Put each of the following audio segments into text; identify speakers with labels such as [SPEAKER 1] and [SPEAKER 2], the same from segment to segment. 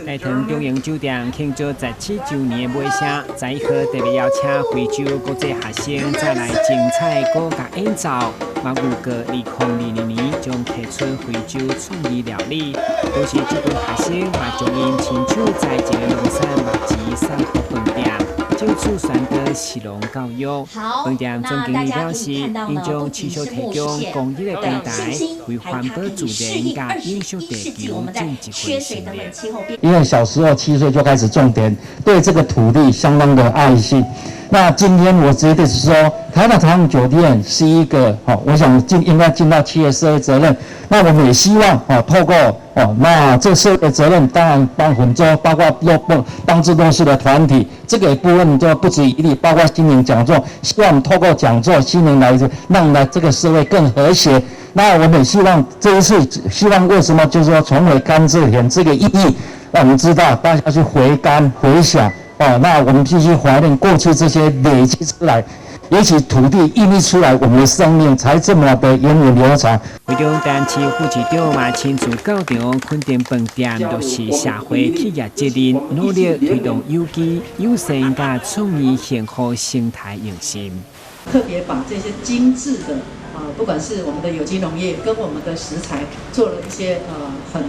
[SPEAKER 1] 大屯中央酒店庆祝17周年的尾声，在一号特别邀请非洲国际学生再来精彩国家演奏。马古哥2020年将提出非洲创意料理，都是这群学生也将因亲手在一个农产物资送给饭店。 就此选择市容教育，饭店总经理表示，因将持续提供公益的平台，为环保助人加影响地球尽一份心力。
[SPEAKER 2] 因为小时候7岁就开始种田，对这个土地相当的爱惜。那今天我觉得是说，台大长荣酒店是一个我想应该尽到企业社会责任。那我们也希望透过那这社会责任，当然帮很多，包括帮助弱势的团体，这个部分就不止一例，包括心灵讲座，希望透过讲座，心灵让这个社会更和谐。那我们也希望这一次，希望为什么就是说重回甘蔗田这个意义，让我们知道大家去回甘回想。 那我们必须怀念过去这些累积出来，也许土地孕育出来，我们的生命才这么的源远流长。
[SPEAKER 1] 为中单市副市长嘛亲自到场肯定饭店，就是社会企业责任，努力推动有机、友善加创意幸福生态用心。
[SPEAKER 3] 特别把这些精致的不管是我们的有机农业跟我们的食材，做了一些很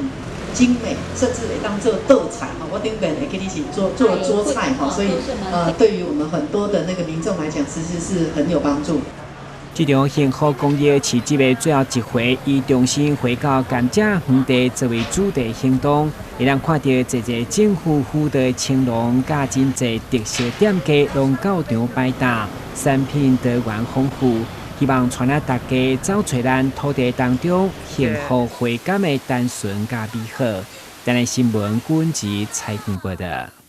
[SPEAKER 3] 精美，甚至会当做豆菜我顶边也给你一起做桌菜所以对于我们很多的那个民众来讲，其实是很有帮助。
[SPEAKER 1] 这场幸福公益市集的最后一回，以重新回到甘蔗园地作为主题行动，会让看到一政府辅导青农加真侪特色店家拢到场摆档，产品多元丰富。 希望传来大家走出咱土地当中幸福回甘的单纯加美好。咱的新闻，阮子采访报道。